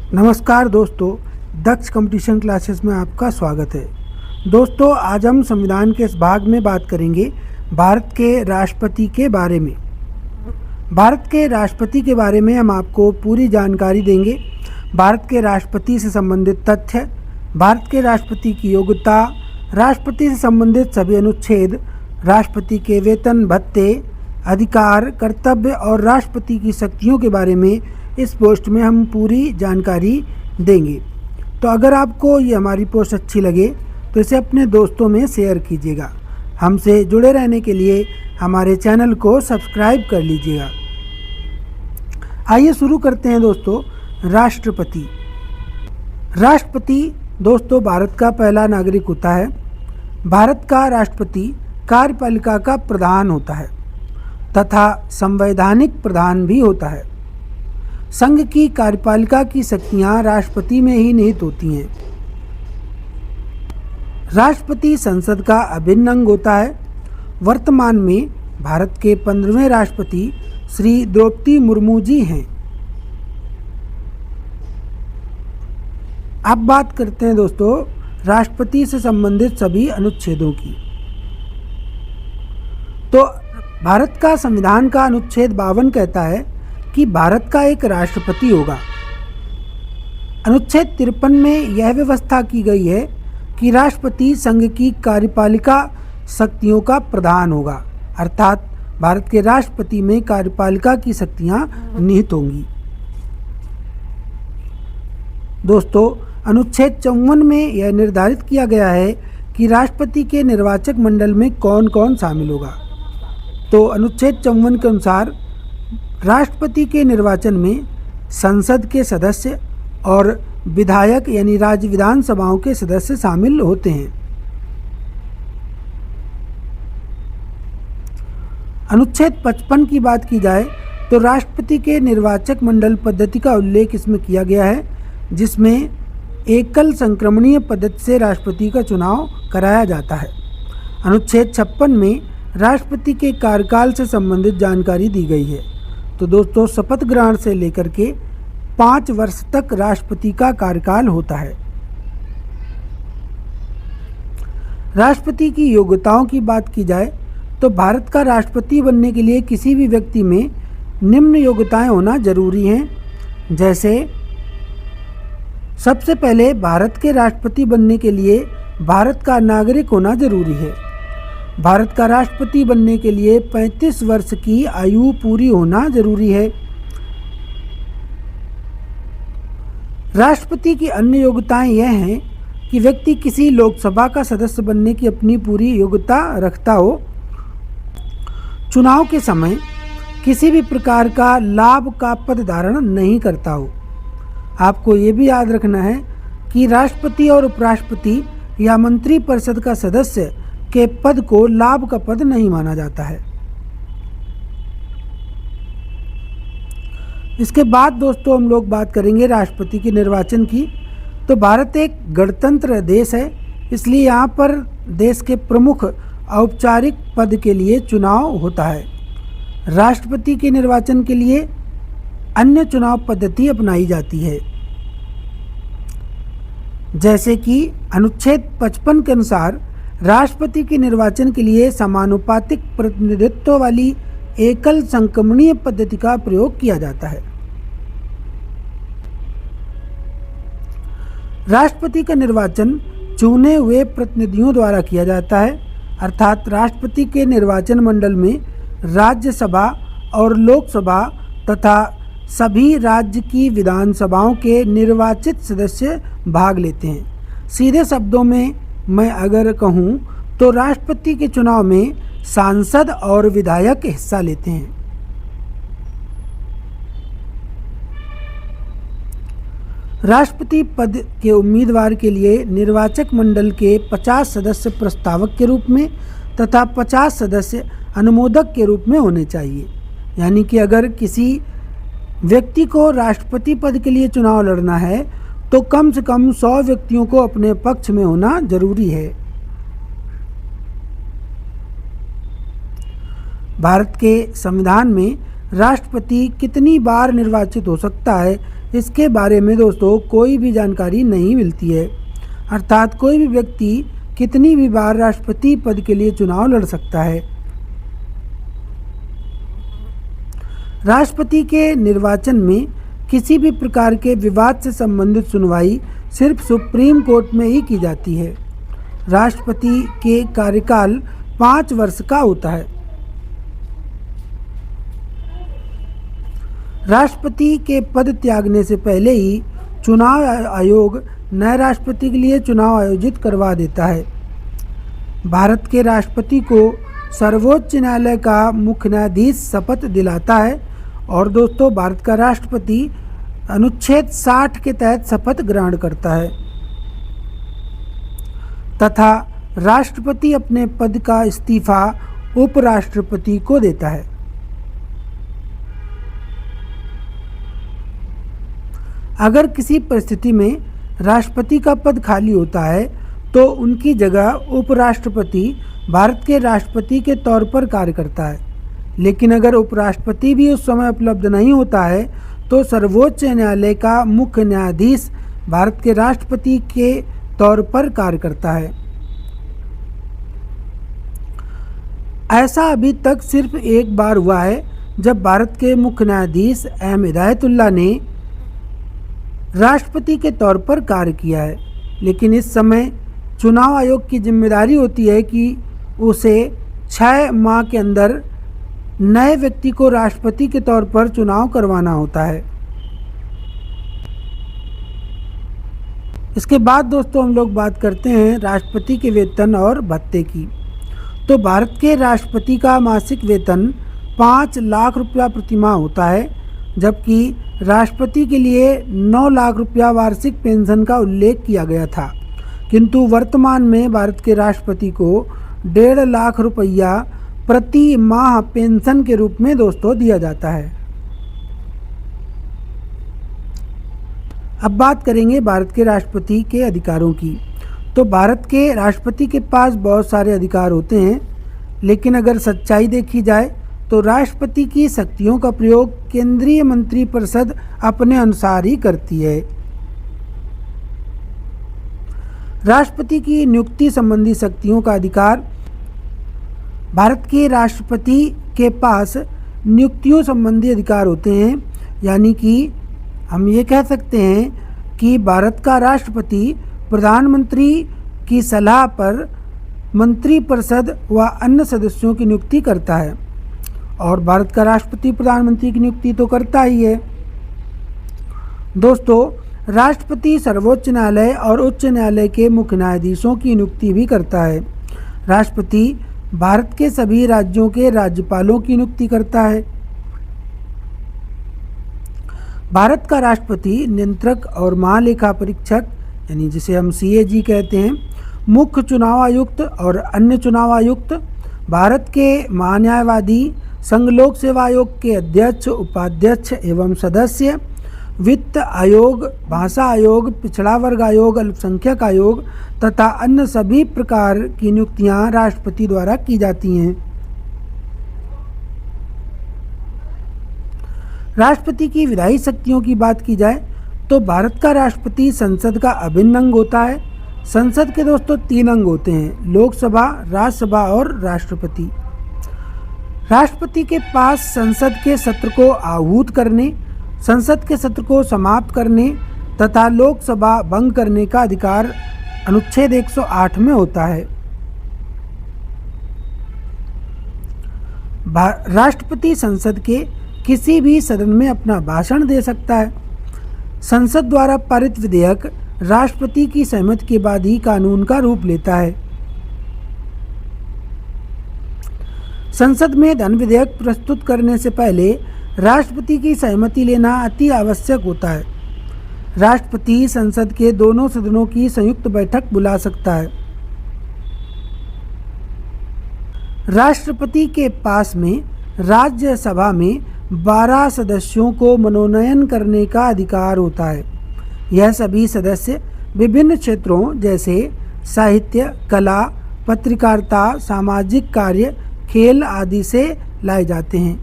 नमस्कार दोस्तों, दक्ष competition classes में आपका स्वागत है। दोस्तों, आज हम संविधान के इस भाग में बात करेंगे भारत के राष्ट्रपति के बारे में। भारत के राष्ट्रपति के बारे में हम आपको पूरी जानकारी देंगे। भारत के राष्ट्रपति से संबंधित तथ्य, भारत के राष्ट्रपति की योग्यता, राष्ट्रपति से संबंधित सभी अनुच्छेद, राष्ट्रपति के वेतन, भत्ते, अधिकार, कर्तव्य और राष्ट्रपति की शक्तियों के बारे में इस पोस्ट में हम पूरी जानकारी देंगे। तो अगर आपको ये हमारी पोस्ट अच्छी लगे तो इसे अपने दोस्तों में शेयर कीजिएगा। हमसे जुड़े रहने के लिए हमारे चैनल को सब्सक्राइब कर लीजिएगा। आइए शुरू करते हैं दोस्तों। राष्ट्रपति दोस्तों भारत का पहला नागरिक होता है। भारत का राष्ट्रपति कार्यपालिका का प्रधान होता है तथा संवैधानिक प्रधान भी होता है। संघ की कार्यपालिका की शक्तियां राष्ट्रपति में ही निहित होती हैं। राष्ट्रपति संसद का अभिन्न अंग होता है। वर्तमान में भारत के 15वें राष्ट्रपति श्री द्रौपदी मुर्मू जी हैं। अब बात करते हैं दोस्तों राष्ट्रपति से संबंधित सभी अनुच्छेदों की। तो भारत का संविधान का अनुच्छेद 52 कहता है कि भारत का एक राष्ट्रपति होगा। अनुच्छेद 53 में यह व्यवस्था की गई है कि राष्ट्रपति संघ की कार्यपालिका शक्तियों का प्रधान होगा, अर्थात भारत के राष्ट्रपति में कार्यपालिका की शक्तियां निहित होंगी। दोस्तों, अनुच्छेद 54 में यह निर्धारित किया गया है कि राष्ट्रपति के निर्वाचक मंडल में कौन कौन शामिल होगा। तो अनुच्छेद 54 के अनुसार राष्ट्रपति के निर्वाचन में संसद के सदस्य और विधायक यानी राज्य विधानसभाओं के सदस्य शामिल होते हैं। अनुच्छेद 55 की बात की जाए तो राष्ट्रपति के निर्वाचक मंडल पद्धति का उल्लेख इसमें किया गया है, जिसमें एकल संक्रमणीय पद्धति से राष्ट्रपति का चुनाव कराया जाता है। अनुच्छेद 56 में राष्ट्रपति के कार्यकाल से संबंधित जानकारी दी गई है। तो दोस्तों, शपथ ग्रहण से लेकर के 5 वर्ष तक राष्ट्रपति का कार्यकाल होता है। राष्ट्रपति की योग्यताओं की बात की जाए तो भारत का राष्ट्रपति बनने के लिए किसी भी व्यक्ति में निम्न योग्यताएं होना जरूरी हैं। जैसे सबसे पहले भारत के राष्ट्रपति बनने के लिए भारत का नागरिक होना जरूरी है। भारत का राष्ट्रपति बनने के लिए 35 वर्ष की आयु पूरी होना जरूरी है। राष्ट्रपति की अन्य योग्यताएं यह हैं कि व्यक्ति किसी लोकसभा का सदस्य बनने की अपनी पूरी योग्यता रखता हो, चुनाव के समय किसी भी प्रकार का लाभ का पद धारण नहीं करता हो। आपको ये भी याद रखना है कि राष्ट्रपति और उपराष्ट्रपति या मंत्रिपरिषद का सदस्य के पद को लाभ का पद नहीं माना जाता है। इसके बाद दोस्तों हम लोग बात करेंगे राष्ट्रपति के निर्वाचन की। तो भारत एक गणतंत्र देश है, इसलिए यहाँ पर देश के प्रमुख औपचारिक पद के लिए चुनाव होता है। राष्ट्रपति के निर्वाचन के लिए अन्य चुनाव पद्धति अपनाई जाती है, जैसे कि अनुच्छेद 55 के अनुसार राष्ट्रपति के निर्वाचन के लिए समानुपातिक प्रतिनिधित्व वाली एकल संक्रमणीय पद्धति का प्रयोग किया जाता है। राष्ट्रपति का निर्वाचन चुने हुए प्रतिनिधियों द्वारा किया जाता है, अर्थात राष्ट्रपति के निर्वाचन मंडल में राज्यसभा और लोकसभा तथा सभी राज्य की विधानसभाओं के निर्वाचित सदस्य भाग लेते हैं। सीधे शब्दों में मैं अगर कहूँ तो राष्ट्रपति के चुनाव में सांसद और विधायक हिस्सा लेते हैं। राष्ट्रपति पद के उम्मीदवार के लिए निर्वाचक मंडल के 50 सदस्य प्रस्तावक के रूप में तथा 50 सदस्य अनुमोदक के रूप में होने चाहिए। यानी कि अगर किसी व्यक्ति को राष्ट्रपति पद के लिए चुनाव लड़ना है तो कम से कम 100 व्यक्तियों को अपने पक्ष में होना जरूरी है। भारत के संविधान में राष्ट्रपति कितनी बार निर्वाचित हो सकता है, इसके बारे में दोस्तों कोई भी जानकारी नहीं मिलती है। अर्थात कोई भी व्यक्ति कितनी भी बार राष्ट्रपति पद के लिए चुनाव लड़ सकता है। राष्ट्रपति के निर्वाचन में किसी भी प्रकार के विवाद से संबंधित सुनवाई सिर्फ सुप्रीम कोर्ट में ही की जाती है। राष्ट्रपति के कार्यकाल 5 वर्ष का होता है। राष्ट्रपति के पद त्यागने से पहले ही चुनाव आयोग नए राष्ट्रपति के लिए चुनाव आयोजित करवा देता है। भारत के राष्ट्रपति को सर्वोच्च न्यायालय का मुख्य न्यायाधीश शपथ दिलाता है और दोस्तों भारत का राष्ट्रपति अनुच्छेद 60 के तहत शपथ ग्रहण करता है तथा राष्ट्रपति अपने पद का इस्तीफा उपराष्ट्रपति को देता है। अगर किसी परिस्थिति में राष्ट्रपति का पद खाली होता है तो उनकी जगह उपराष्ट्रपति भारत के राष्ट्रपति के तौर पर कार्य करता है। लेकिन अगर उपराष्ट्रपति भी उस समय उपलब्ध नहीं होता है तो सर्वोच्च न्यायालय का मुख्य न्यायाधीश भारत के राष्ट्रपति के तौर पर कार्य करता है। ऐसा अभी तक सिर्फ एक बार हुआ है जब भारत के मुख्य न्यायाधीश एम हिदायतुल्लाह ने राष्ट्रपति के तौर पर कार्य किया है। लेकिन इस समय चुनाव आयोग की जिम्मेदारी होती है कि उसे 6 माह के अंदर नए व्यक्ति को राष्ट्रपति के तौर पर चुनाव करवाना होता है। इसके बाद दोस्तों हम लोग बात करते हैं राष्ट्रपति के वेतन और भत्ते की। तो भारत के राष्ट्रपति का मासिक वेतन 5 लाख रुपया प्रतिमाह होता है, जबकि राष्ट्रपति के लिए 9 लाख रुपया वार्षिक पेंशन का उल्लेख किया गया था। किंतु वर्तमान में भारत के राष्ट्रपति को 1.5 लाख रुपया प्रति माह पेंशन के रूप में दोस्तों दिया जाता है। अब बात करेंगे भारत के राष्ट्रपति के अधिकारों की। तो भारत के राष्ट्रपति के पास बहुत सारे अधिकार होते हैं, लेकिन अगर सच्चाई देखी जाए तो राष्ट्रपति की शक्तियों का प्रयोग केंद्रीय मंत्रिपरिषद अपने अनुसार ही करती है। राष्ट्रपति की नियुक्ति संबंधी शक्तियों का अधिकार भारत के राष्ट्रपति के पास नियुक्तियों संबंधी अधिकार होते हैं। यानी कि हम ये कह सकते हैं कि भारत का राष्ट्रपति प्रधानमंत्री की सलाह पर मंत्रिपरिषद व अन्य सदस्यों की नियुक्ति करता है और भारत का राष्ट्रपति प्रधानमंत्री की नियुक्ति तो करता ही है। दोस्तों राष्ट्रपति सर्वोच्च न्यायालय और उच्च न्यायालय के मुख्य न्यायाधीशों की नियुक्ति भी करता है। राष्ट्रपति भारत के सभी राज्यों के राज्यपालों की नियुक्ति करता है। भारत का राष्ट्रपति नियंत्रक और महालेखा परीक्षक यानी जिसे हम CAG कहते हैं, मुख्य चुनाव आयुक्त और अन्य चुनाव आयुक्त, भारत के महान्यायवादी, संघ लोक सेवा आयोग के अध्यक्ष, उपाध्यक्ष एवं सदस्य, वित्त आयोग, भाषा आयोग, पिछड़ा वर्ग आयोग, अल्पसंख्यक आयोग तथा अन्य सभी प्रकार की नियुक्तियां राष्ट्रपति द्वारा की जाती हैं। राष्ट्रपति की विधायी शक्तियों की बात की जाए तो भारत का राष्ट्रपति संसद का अभिन्न अंग होता है। संसद के दोस्तों 3 अंग होते हैं, लोकसभा, राज्यसभा और राष्ट्रपति। राष्ट्रपति के पास संसद के सत्र को आहूत करने, संसद के सत्र को समाप्त करने तथा लोकसभा भंग करने का अधिकार अनुच्छेद 108 में होता है। राष्ट्रपति संसद के किसी भी सदन में अपना भाषण दे सकता है। संसद द्वारा पारित विधेयक राष्ट्रपति की सहमति के बाद ही कानून का रूप लेता है। संसद में धन विधेयक प्रस्तुत करने से पहले राष्ट्रपति की सहमति लेना अति आवश्यक होता है। राष्ट्रपति संसद के दोनों सदनों की संयुक्त बैठक बुला सकता है। राष्ट्रपति के पास में राज्यसभा में 12 सदस्यों को मनोनयन करने का अधिकार होता है। यह सभी सदस्य विभिन्न क्षेत्रों जैसे साहित्य, कला, पत्रकारिता, सामाजिक कार्य, खेल आदि से लाए जाते हैं।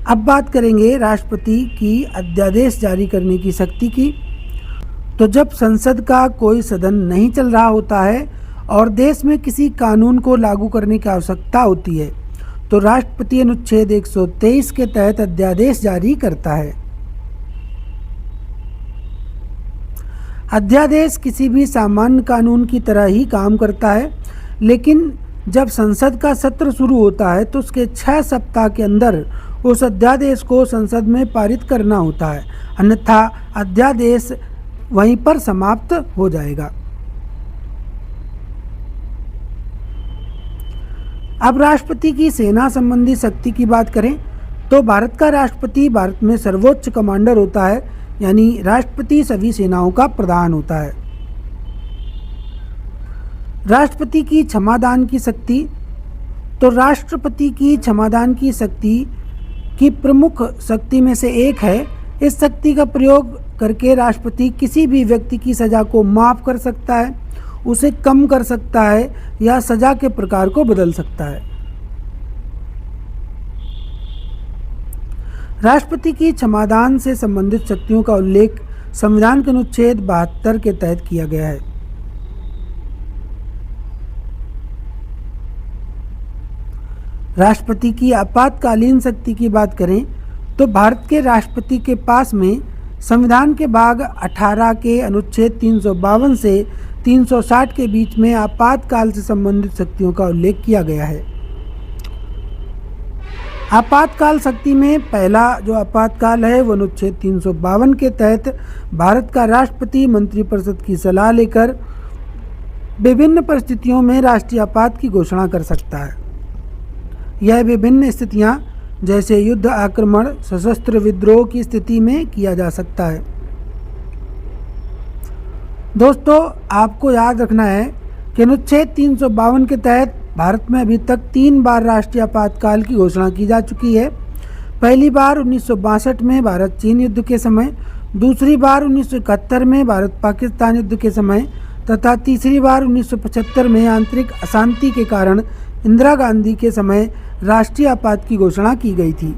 अब बात करेंगे राष्ट्रपति की अध्यादेश जारी करने की शक्ति की। तो जब संसद का कोई सदन नहीं चल रहा होता है और देश में किसी कानून को लागू करने की आवश्यकता होती है तो राष्ट्रपति अनुच्छेद 123 के तहत अध्यादेश जारी करता है। अध्यादेश किसी भी सामान्य कानून की तरह ही काम करता है, लेकिन जब संसद का सत्र शुरू होता है तो उसके 6 सप्ताह के अंदर उस अध्यादेश को संसद में पारित करना होता है, अन्यथा अध्यादेश वहीं पर समाप्त हो जाएगा। अब राष्ट्रपति की सेना संबंधी शक्ति की बात करें तो भारत का राष्ट्रपति भारत में सर्वोच्च कमांडर होता है, यानी राष्ट्रपति सभी सेनाओं का प्रधान होता है। राष्ट्रपति की क्षमादान की शक्ति, तो राष्ट्रपति की क्षमादान की शक्ति की प्रमुख शक्ति में से एक है। इस शक्ति का प्रयोग करके राष्ट्रपति किसी भी व्यक्ति की सज़ा को माफ़ कर सकता है, उसे कम कर सकता है या सज़ा के प्रकार को बदल सकता है। राष्ट्रपति की क्षमादान से संबंधित शक्तियों का उल्लेख संविधान के अनुच्छेद 72 के तहत किया गया है। राष्ट्रपति की आपातकालीन शक्ति की बात करें तो भारत के राष्ट्रपति के पास में संविधान के भाग 18 के अनुच्छेद 352 से 360 के बीच में आपातकाल से संबंधित शक्तियों का उल्लेख किया गया है। आपातकाल शक्ति में पहला जो आपातकाल है वो अनुच्छेद 352 के तहत भारत का राष्ट्रपति मंत्रिपरिषद की सलाह लेकर विभिन्न परिस्थितियों में राष्ट्रीय आपात की घोषणा कर सकता है। यह विभिन्न स्थितियां जैसे युद्ध, आक्रमण, सशस्त्र विद्रोह की स्थिति में किया जा सकता है। दोस्तों, आपको याद रखना है कि अनुच्छेद 352 के तहत भारत में अभी तक 3 बार राष्ट्रीय आपातकाल की घोषणा की जा चुकी है। पहली बार 1962 में भारत चीन युद्ध के समय, दूसरी बार 1971 में भारत पाकिस्तान युद्ध के समय तथा तीसरी बार 1975 में आंतरिक अशांति के कारण इंदिरा गांधी के समय राष्ट्रीय आपात की घोषणा की गई थी।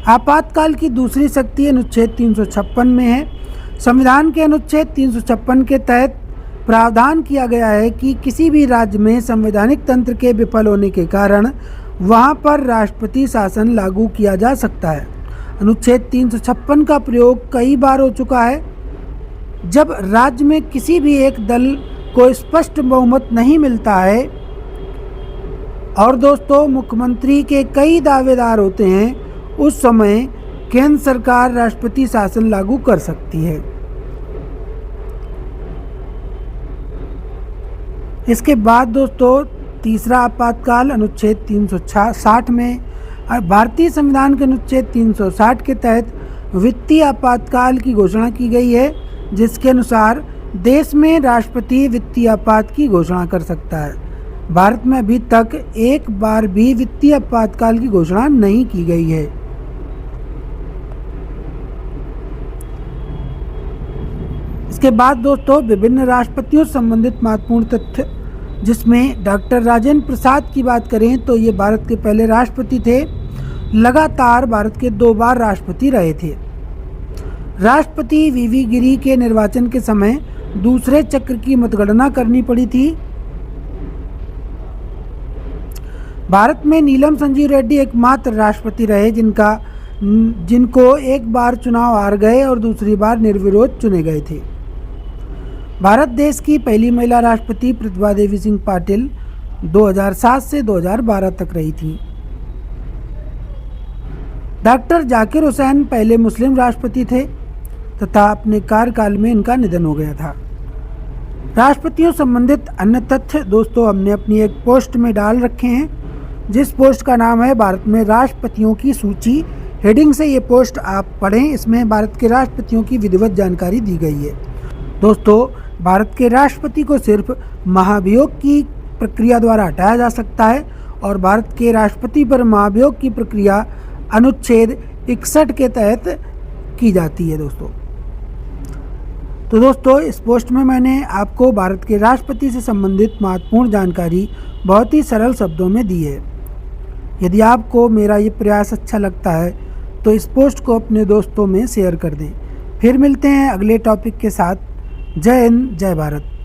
आपातकाल की दूसरी शक्ति अनुच्छेद 356 में है। संविधान के अनुच्छेद 356 के तहत प्रावधान किया गया है कि किसी भी राज्य में संवैधानिक तंत्र के विफल होने के कारण वहां पर राष्ट्रपति शासन लागू किया जा सकता है। अनुच्छेद 356 का प्रयोग कई बार हो चुका है जब राज्य में किसी भी एक दल को स्पष्ट बहुमत नहीं मिलता है और दोस्तों मुख्यमंत्री के कई दावेदार होते हैं, उस समय केंद्र सरकार राष्ट्रपति शासन लागू कर सकती है। इसके बाद दोस्तों तीसरा आपातकाल अनुच्छेद 360 में भारतीय संविधान के अनुच्छेद 360 के तहत वित्तीय आपातकाल की घोषणा की गई है, जिसके अनुसार देश में राष्ट्रपति वित्तीय आपात की घोषणा कर सकता है। भारत में अभी तक एक बार भी वित्तीय आपातकाल की घोषणा नहीं की गई है। इसके बाद दोस्तों विभिन्न राष्ट्रपतियों से संबंधित महत्वपूर्ण तथ्य, जिसमें डॉक्टर राजेंद्र प्रसाद की बात करें तो ये भारत के पहले राष्ट्रपति थे। लगातार भारत के 2 बार राष्ट्रपति रहे थे। राष्ट्रपति वीवी गिरी के निर्वाचन के समय दूसरे चक्र की मतगणना करनी पड़ी थी। भारत में नीलम संजीव रेड्डी एकमात्र राष्ट्रपति रहे जिनको एक बार चुनाव हार गए और दूसरी बार निर्विरोध चुने गए थे। भारत देश की पहली महिला राष्ट्रपति प्रतिभा देवी सिंह पाटिल 2007 से 2012 तक रही थी। डॉक्टर जाकिर हुसैन पहले मुस्लिम राष्ट्रपति थे तथा अपने कार्यकाल में इनका निधन हो गया था। राष्ट्रपतियों संबंधित अन्य तथ्य दोस्तों हमने अपनी एक पोस्ट में डाल रखे हैं, जिस पोस्ट का नाम है भारत में राष्ट्रपतियों की सूची। हेडिंग से ये पोस्ट आप पढ़ें, इसमें भारत के राष्ट्रपतियों की विधिवत जानकारी दी गई है। दोस्तों, भारत के राष्ट्रपति को सिर्फ महाभियोग की प्रक्रिया द्वारा हटाया जा सकता है और भारत के राष्ट्रपति पर महाभियोग की प्रक्रिया अनुच्छेद 61 के तहत की जाती है। तो दोस्तों इस पोस्ट में मैंने आपको भारत के राष्ट्रपति से संबंधित महत्वपूर्ण जानकारी बहुत ही सरल शब्दों में दी है। यदि आपको मेरा ये प्रयास अच्छा लगता है तो इस पोस्ट को अपने दोस्तों में शेयर कर दें। फिर मिलते हैं अगले टॉपिक के साथ। जय हिंद, जय भारत।